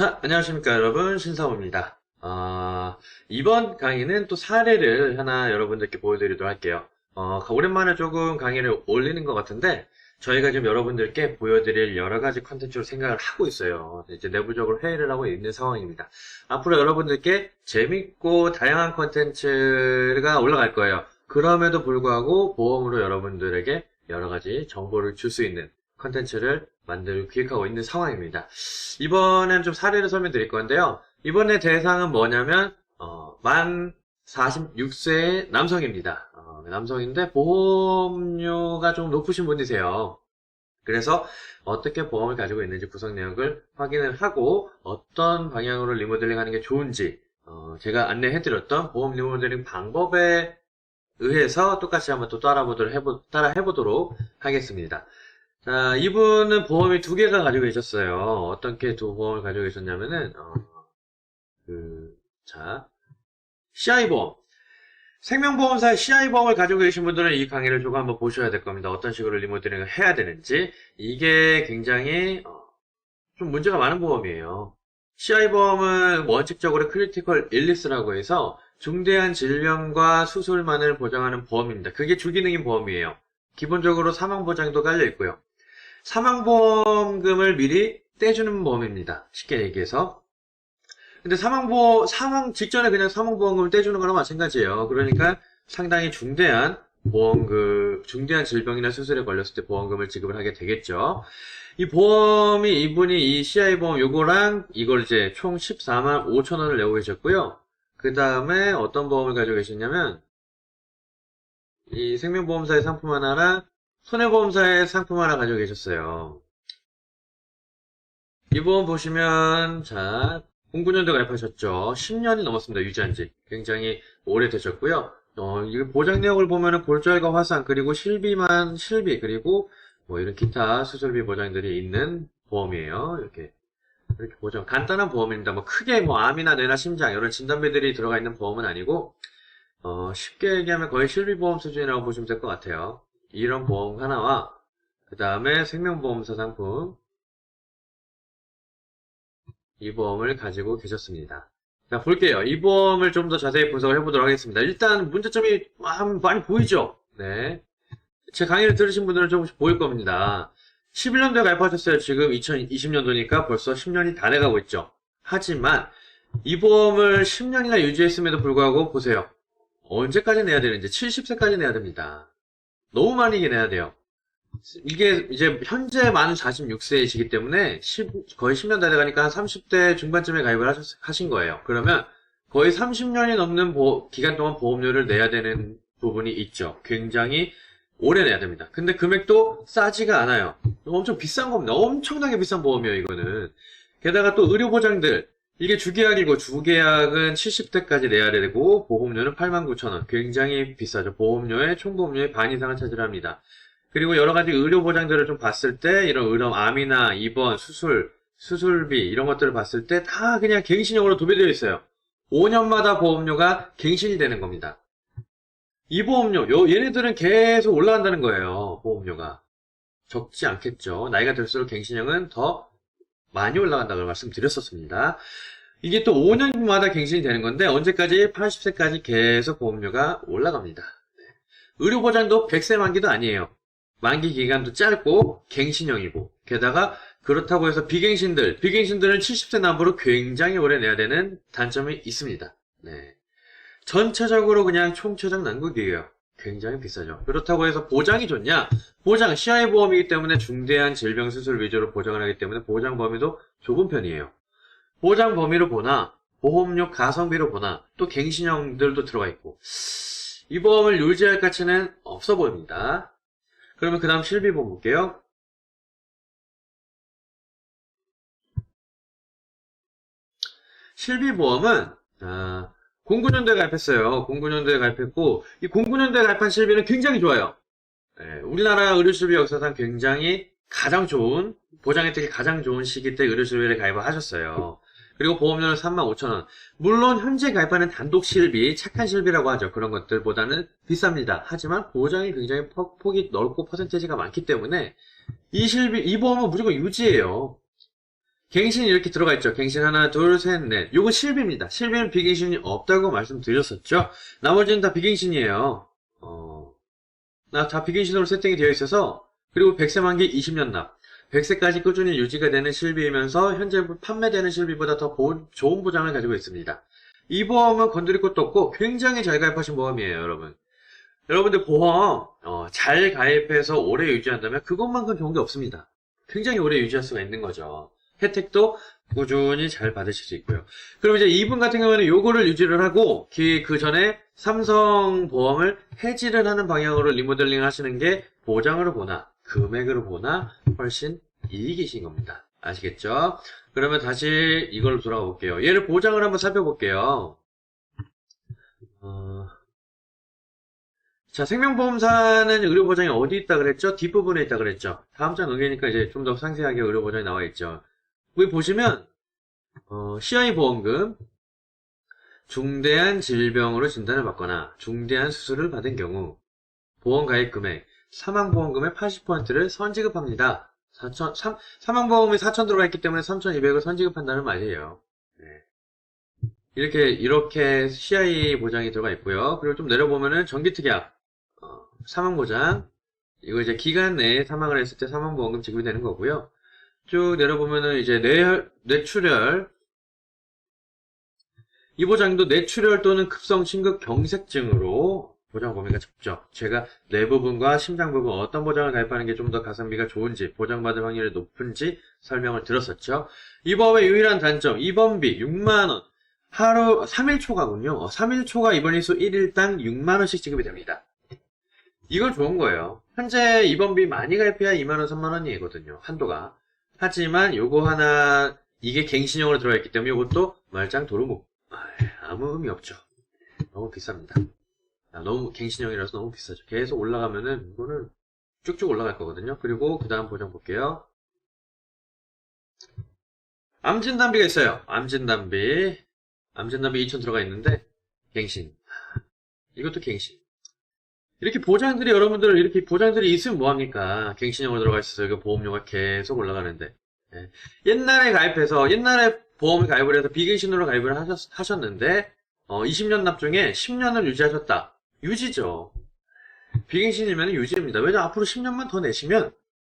자, 안녕하십니까, 여러분. 신사호입니다. 이번 강의는 또 사례를 하나 여러분들께 보여드리도록 할게요. 오랜만에 조금 강의를 올리는 것 같은데, 저희가 지금 여러분들께 보여드릴 여러 가지 컨텐츠로 생각을 하고 있어요. 이제 내부적으로 회의를 하고 있는 상황입니다. 앞으로 여러분들께 재밌고 다양한 컨텐츠가 올라갈 거예요. 그럼에도 불구하고 보험으로 여러분들에게 여러 가지 정보를 줄 수 있는 컨텐츠를 만들고 기획하고 있는 상황입니다. 이번엔 좀 사례를 설명드릴 건데요. 이번에 대상은 뭐냐면 만 46세의 남성입니다. 남성인데 보험료가 좀 높으신 분이세요. 그래서 어떻게 보험을 가지고 있는지 구성 내역을 확인을 하고 어떤 방향으로 리모델링 하는 게 좋은지 제가 안내해드렸던 보험 리모델링 방법에 의해서 똑같이 한번 또 따라 해보도록 하겠습니다. 자, 이분은 보험이 두 개가 가지고 계셨어요. 어떻게 두 보험을 가지고 계셨냐면은, CI보험. 생명보험사의 CI보험을 가지고 계신 분들은 이 강의를 조금 한번 보셔야 될 겁니다. 어떤 식으로 리모델링을 해야 되는지. 이게 굉장히, 좀 문제가 많은 보험이에요. CI보험은 원칙적으로 크리티컬 일리스라고 해서 중대한 질병과 수술만을 보장하는 보험입니다. 그게 주기능인 보험이에요. 기본적으로 사망보장도 깔려 있고요. 사망보험금을 미리 떼주는 보험입니다. 쉽게 얘기해서. 근데 사망 직전에 그냥 사망보험금을 떼주는 거랑 마찬가지예요. 그러니까 상당히 중대한 중대한 질병이나 수술에 걸렸을 때 보험금을 지급을 하게 되겠죠. 이 보험이 이분이 이 CI보험 요거랑 이걸 이제 총 14만 5천 원을 내고 계셨고요. 그 다음에 어떤 보험을 가지고 계셨냐면 이 생명보험사의 상품 하나랑 손해보험사의 상품 하나 가지고 계셨어요. 이 보험 보시면, 자, 09년도 가입하셨죠. 10년이 넘었습니다. 유지한 지. 굉장히 오래되셨고요. 이 보장 내역을 보면은 골절과 화상, 그리고 실비, 그리고 뭐 이런 기타 수술비 보장들이 있는 보험이에요. 이렇게 보장. 간단한 보험입니다. 뭐 크게 뭐 암이나 뇌나 심장, 이런 진단비들이 들어가 있는 보험은 아니고, 쉽게 얘기하면 거의 실비보험 수준이라고 보시면 될 것 같아요. 이런 보험 하나와 그 다음에 생명보험사 상품 이 보험을 가지고 계셨습니다. 자, 볼게요. 이 보험을 좀 더 자세히 분석을 해보도록 하겠습니다. 일단 문제점이 많이 보이죠? 네. 제 강의를 들으신 분들은 조금씩 보일 겁니다. 11년도에 가입하셨어요. 지금 2020년도니까 벌써 10년이 다 돼가고 있죠. 하지만 이 보험을 10년이나 유지했음에도 불구하고 보세요. 언제까지 내야 되는지 70세까지 내야 됩니다. 너무 많이 내야 돼요. 이게 이제 현재 만 46세이시기 때문에 거의 10년 다 돼가니까 한 30대 중반쯤에 가입을 하신 거예요. 그러면 거의 30년이 넘는 기간 동안 보험료를 내야 되는 부분이 있죠. 굉장히 오래 내야 됩니다. 근데 금액도 싸지가 않아요. 엄청 비싼 겁니다. 엄청나게 비싼 보험이에요, 이거는. 게다가 또 의료보장들, 이게 주계약이고 주계약은 70대까지 내야 되고 보험료는 89,000원. 굉장히 비싸죠. 총보험료의 반 이상을 차지합니다. 그리고 여러 가지 의료보장들을 좀 봤을 때 이런 암이나 입원, 수술비 이런 것들을 봤을 때 다 그냥 갱신형으로 도배되어 있어요. 5년마다 보험료가 갱신이 되는 겁니다. 이 보험료, 얘네들은 계속 올라간다는 거예요. 보험료가. 적지 않겠죠. 나이가 들수록 갱신형은 더 많이 올라간다고 말씀드렸었습니다. 이게 또 5년마다 갱신이 되는 건데 언제까지? 80세까지 계속 보험료가 올라갑니다. 의료보장도 100세 만기도 아니에요. 만기 기간도 짧고 갱신형이고 게다가 그렇다고 해서 비갱신들은 70세 남부로 굉장히 오래 내야 되는 단점이 있습니다. 네. 전체적으로 그냥 총체적 난국이에요. 굉장히 비싸죠. 그렇다고 해서 보장이 좋냐? 보장, CI보험이기 때문에 중대한 질병 수술 위주로 보장을 하기 때문에 보장 범위도 좁은 편이에요. 보장 범위로 보나, 보험료 가성비로 보나, 또 갱신형들도 들어가 있고, 이 보험을 유지할 가치는 없어 보입니다. 그러면 그 다음 실비보험 볼게요. 실비보험은, 09년도에 가입했어요. 09년도에 가입했고, 이 09년도에 가입한 실비는 굉장히 좋아요. 네, 우리나라 의료실비 역사상 굉장히 가장 좋은, 보장 혜택이 가장 좋은 시기 때 의료실비를 가입을 하셨어요. 그리고 보험료는 35,000원. 물론 현재 가입하는 단독 실비, 착한 실비라고 하죠. 그런 것들보다는 비쌉니다. 하지만 보장이 굉장히 폭이 넓고 퍼센테이지가 많기 때문에 이 보험은 무조건 유지해요. 갱신이 이렇게 들어가 있죠. 갱신 하나, 둘, 셋, 넷. 요거 실비입니다. 실비는 비갱신이 없다고 말씀드렸었죠. 나머지는 다 비갱신이에요. 다 비갱신으로 세팅이 되어 있어서, 그리고 100세 만기 20년 납. 100세까지 꾸준히 유지가 되는 실비이면서 현재 판매되는 실비보다 더 좋은 보장을 가지고 있습니다. 이 보험은 건드릴 것도 없고 굉장히 잘 가입하신 보험이에요, 여러분. 여러분들 보험 잘 가입해서 오래 유지한다면 그것만큼 좋은 게 없습니다. 굉장히 오래 유지할 수가 있는 거죠. 혜택도 꾸준히 잘 받으실 수 있고요. 그럼 이제 이분 같은 경우에는 요거를 유지를 하고 그 전에 삼성 보험을 해지를 하는 방향으로 리모델링 하시는 게 보장으로 보나 금액으로 보나 훨씬 이익이신 겁니다. 아시겠죠? 그러면 다시 이걸로 돌아가 볼게요. 얘를 보장을 한번 살펴볼게요. 자, 생명보험사는 의료보장이 어디 있다 그랬죠? 뒷부분에 있다 그랬죠? 다음 장 의견이니까 이제 좀 더 상세하게 의료보장이 나와 있죠. 여기 보시면 CI 보험금, 중대한 질병으로 진단을 받거나 중대한 수술을 받은 경우 보험 가입 금액, 사망보험금의 80%를 선지급합니다. 사망보험이 4,000 들어가 있기 때문에 3,200을 선지급한다는 말이에요. 네. 이렇게 CI 보장이 들어가 있고요. 그리고 좀 내려보면은 정기특약, 사망보장, 이거 이제 기간 내에 사망을 했을 때 사망보험금 지급이 되는 거고요. 쭉 내려보면은 이제 뇌출혈, 이 보장도 뇌출혈 또는 급성 심급 경색증으로 보장 범위가 좁죠. 제가 뇌 부분과 심장 부분 어떤 보장을 가입하는 게 좀 더 가성비가 좋은지, 보장받을 확률이 높은지 설명을 들었었죠. 이 보험의 유일한 단점, 입원비 6만원, 하루 3일 초과군요. 3일 초과 입원일수 1일당 6만원씩 지급이 됩니다. 이건 좋은 거예요. 현재 입원비 많이 가입해야 2만원, 3만원이거든요. 한도가. 하지만 요거 하나, 이게 갱신형으로 들어가 있기 때문에 이것도 말짱 도루묵. 아무 의미 없죠. 너무 비쌉니다. 너무 갱신형이라서 너무 비싸죠. 계속 올라가면은 이거는 쭉쭉 올라갈 거거든요. 그리고 그 다음 보장 볼게요. 암진단비가 있어요. 암진단비 2,000 들어가 있는데 갱신. 이것도 갱신. 이렇게 보장들이 여러분들 이렇게 보장들이 있으면 뭐합니까? 갱신형으로 들어가 있어서 이거 보험료가 계속 올라가는데. 네. 옛날에 보험을 가입을 해서 비갱신으로 가입을 하셨는데 20년 납 중에 10년을 유지하셨다. 유지죠. 비갱신이면 유지입니다. 왜냐면 앞으로 10년만 더 내시면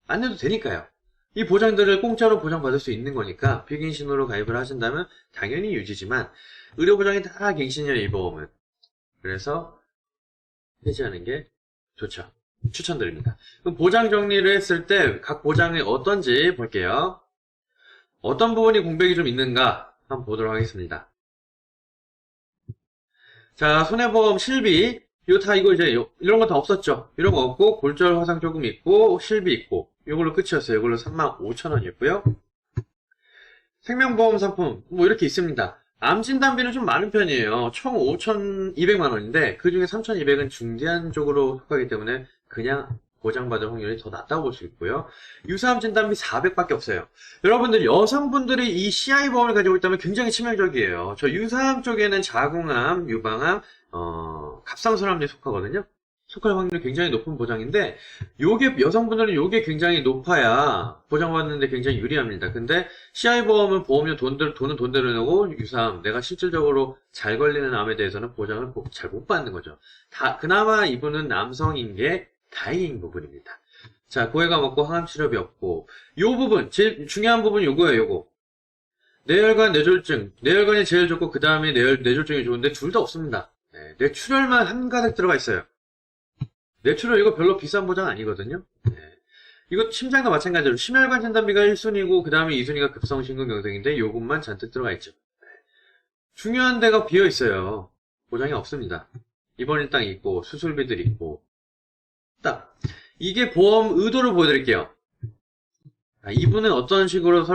안 내도 되니까요. 이 보장들을 공짜로 보장받을 수 있는 거니까 비갱신으로 가입을 하신다면 당연히 유지지만 의료보장이 다 갱신이에요, 이 보험은. 그래서 해지하는 게 좋죠. 추천드립니다. 그럼 보장 정리를 했을 때 각 보장이 어떤지 볼게요. 어떤 부분이 공백이 좀 있는가 한번 보도록 하겠습니다. 자, 손해보험 실비 이거 이제 이런 거 다 없었죠. 이런 거 없고 골절 화상 조금 있고 실비 있고 이걸로 끝이었어요. 이걸로 35,000원이었고요. 생명보험 상품 뭐 이렇게 있습니다. 암진단비는 좀 많은 편이에요. 총 5,200만 원인데 그 중에 3,200은 중대한 쪽으로 속하기 때문에 그냥 보장받을 확률이 더 낮다고 볼 수 있고요. 유사암 진단비 400밖에 없어요. 여러분들 여성분들이 이 CI 보험을 가지고 있다면 굉장히 치명적이에요. 저 유사암 쪽에는 자궁암, 유방암, 갑상선암에 속하거든요. 속할 확률이 굉장히 높은 보장인데 요게 여성분들은 요게 굉장히 높아야 보장받는데 굉장히 유리합니다. 근데 CI 보험은 보험료 돈은 돈대로 내고 유사암 내가 실질적으로 잘 걸리는 암에 대해서는 보장을 잘 못 받는 거죠. 그나마 이분은 남성인 게 다행인 부분입니다. 자, 고해감 없고 항암 치료비 없고 요 부분 제일 중요한 부분 요거예요. 요거 뇌혈관 뇌졸중 뇌혈관이 제일 좋고 그 다음에 뇌졸중이 좋은데 둘 다 없습니다. 네, 뇌출혈만 한가득 들어가 있어요. 뇌출혈 이거 별로 비싼 보장 아니거든요. 네. 이거 심장도 마찬가지로 심혈관 진단비가 1순위고 그 다음에 2순위가 급성심근경색인데 요것만 잔뜩 들어가 있죠. 네. 중요한 데가 비어 있어요. 보장이 없습니다. 입원일당 있고 수술비들 있고 딱 이게 보험 의도를 보여드릴게요. 이분은 어떤 식으로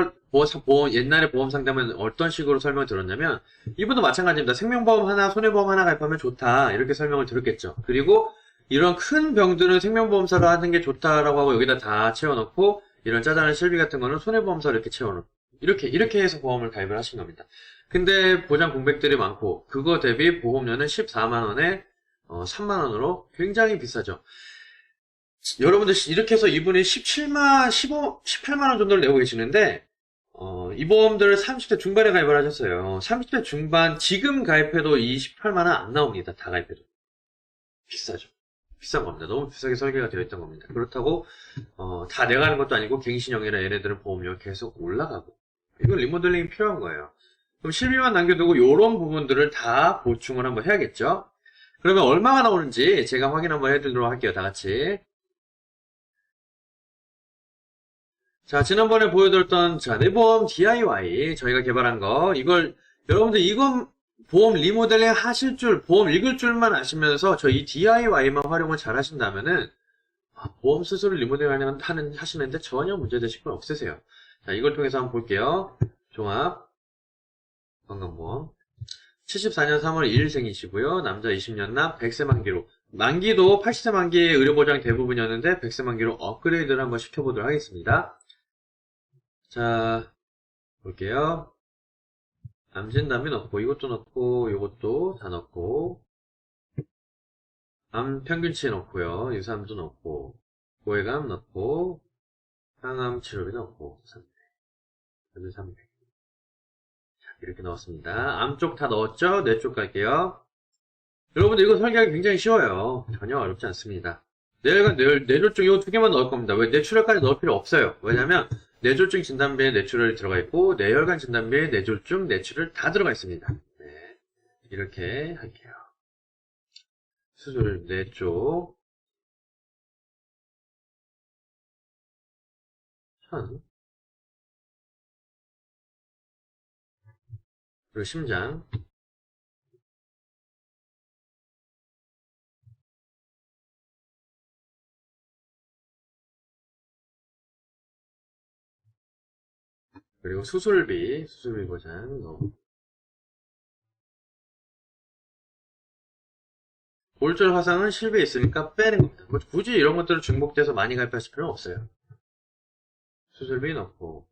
옛날에 보험 상담은 어떤 식으로 설명을 들었냐면 이분도 마찬가지입니다. 생명보험 하나 손해보험 하나 가입하면 좋다 이렇게 설명을 들었겠죠. 그리고 이런 큰 병들은 생명보험사로 하는 게 좋다라고 하고 여기다 다 채워놓고 이런 짜잘한 실비 같은 거는 손해보험사로 이렇게 채워놓고 이렇게 해서 보험을 가입을 하신 겁니다. 근데 보장 공백들이 많고 그거 대비 보험료는 14만원에 3만원으로 굉장히 비싸죠. 여러분들 이렇게 해서 이분이 18만원 정도를 내고 계시는데 이 보험들을 30대 중반에 가입을 하셨어요. 30대 중반, 지금 가입해도 28만원 안 나옵니다. 다 가입해도. 비싸죠. 비싼 겁니다. 너무 비싸게 설계가 되어 있던 겁니다. 그렇다고, 다 내가 하는 것도 아니고, 갱신형이라 얘네들은 보험료가 계속 올라가고. 이건 리모델링이 필요한 거예요. 그럼 실비만 남겨두고, 요런 부분들을 다 보충을 한번 해야겠죠? 그러면 얼마가 나오는지 제가 확인 한번 해드리도록 할게요. 다 같이. 자, 지난번에 보여드렸던, 자, 내보험 DIY, 저희가 개발한 거, 여러분들 이건 보험 리모델링 하실 줄, 보험 읽을 줄만 아시면서 저희 DIY만 활용을 잘 하신다면은, 보험 스스로 리모델링 하시는데 전혀 문제되실 건 없으세요. 자, 이걸 통해서 한번 볼게요. 종합, 건강보험. 74년 3월 1일생이시고요. 남자 20년 남, 100세 만기로. 만기도 80세 만기의 의료보장 대부분이었는데, 100세 만기로 업그레이드를 한번 시켜보도록 하겠습니다. 자, 볼게요. 암 진단비 넣고, 이것도 넣고, 이것도 다 넣고, 암 평균치 넣고요. 유사암도 넣고, 고해감 넣고, 항암 치료비 넣고, 300. 300. 자, 이렇게 넣었습니다. 암 쪽 다 넣었죠? 뇌 쪽 갈게요. 여러분들 이거 설계하기 굉장히 쉬워요. 전혀 어렵지 않습니다. 뇌졸중 이거 두 개만 넣을 겁니다. 왜 뇌출혈까지 넣을 필요 없어요. 왜냐면 뇌졸중 진단비에 뇌출혈이 들어가 있고 뇌혈관 진단비에 뇌졸중, 뇌출혈 다 들어가 있습니다. 네, 이렇게 할게요. 수술 뇌 쪽 1000 그리고 심장 그리고 수술비 보장 넣고 골절 화상은 실비에 있으니까 빼는 겁니다. 굳이 이런 것들을 중복돼서 많이 가입하실 필요는 없어요. 수술비 넣고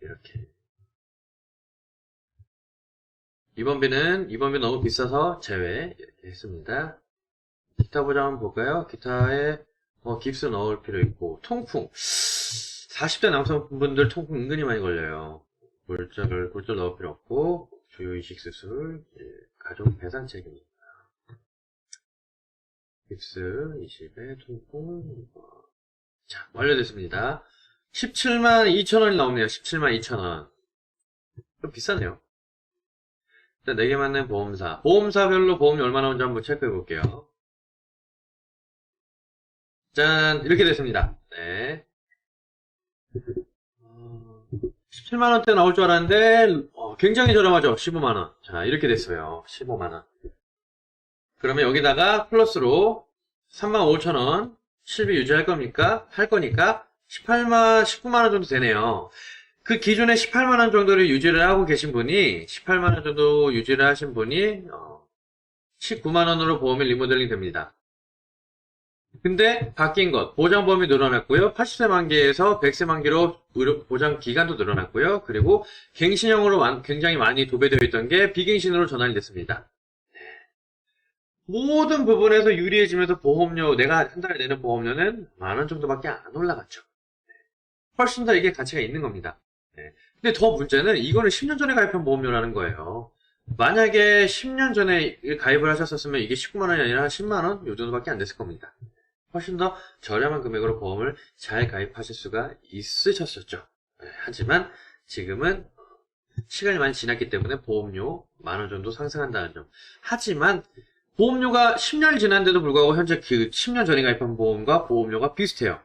이렇게 입원비 너무 비싸서 제외 이렇게 했습니다. 기타 보장 한번 볼까요? 기타에 깁스 넣을 필요 있고 통풍 40대 남성분들 통풍 은근히 많이 걸려요. 골절 넣을 필요 없고 주요 이식 수술 가족 배상 책임입니다. 깁스 20에 통풍 자 완료됐습니다. 17만 2천원이 나오네요. 17만 2천원 좀 비싸네요. 일단 4개 맞는 보험사별로 보험이 얼마 나오는지 한번 체크해 볼게요. 짠 이렇게 됐습니다. 네. 17만원대 나올 줄 알았는데 굉장히 저렴하죠. 15만원. 자 이렇게 됐어요. 15만원. 그러면 여기다가 플러스로 35,000원 실비 유지할 겁니까? 할 거니까 19만원 정도 되네요. 그 기존에 18만원 정도를 유지를 하고 계신 분이 18만원 정도 유지를 하신 분이 19만원으로 보험이 리모델링 됩니다. 근데 바뀐 것 보장 범위 늘어났고요. 80세 만기에서 100세 만기로 의료 보장 기간도 늘어났고요. 그리고 갱신형으로 굉장히 많이 도배되어 있던 게 비갱신으로 전환이 됐습니다. 모든 부분에서 유리해지면서 보험료 내가 한 달에 내는 보험료는 10,000원 정도밖에 안 올라갔죠. 훨씬 더 이게 가치가 있는 겁니다. 근데 더 문제는 이거는 10년 전에 가입한 보험료라는 거예요. 만약에 10년 전에 가입을 하셨었으면 이게 19만원이 아니라 한 10만원? 요 정도밖에 안 됐을 겁니다. 훨씬 더 저렴한 금액으로 보험을 잘 가입하실 수가 있으셨었죠. 하지만 지금은 시간이 많이 지났기 때문에 보험료 10,000원 정도 상승한다는 점. 하지만 보험료가 10년이 지났는데도 불구하고 현재 그 10년 전에 가입한 보험과 보험료가 비슷해요.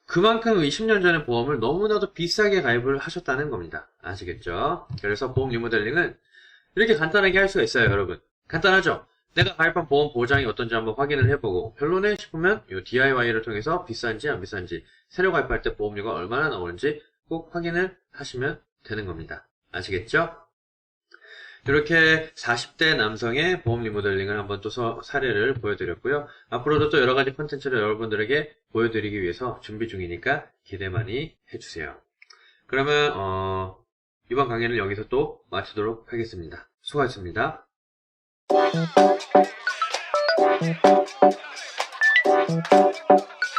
그만큼 이 10년 전의 보험을 너무나도 비싸게 가입을 하셨다는 겁니다. 아시겠죠? 그래서 보험 리모델링은 이렇게 간단하게 할 수가 있어요, 여러분. 간단하죠? 내가 가입한 보험 보장이 어떤지 한번 확인을 해보고 별로네 싶으면 이 DIY를 통해서 비싼지 안 비싼지 새로 가입할 때 보험료가 얼마나 나오는지 꼭 확인을 하시면 되는 겁니다. 아시겠죠? 이렇게 40대 남성의 보험 리모델링을 한번 또 사례를 보여드렸고요. 앞으로도 또 여러가지 콘텐츠를 여러분들에게 보여드리기 위해서 준비 중이니까 기대 많이 해주세요. 그러면 이번 강의는 여기서 또 마치도록 하겠습니다. 수고하셨습니다.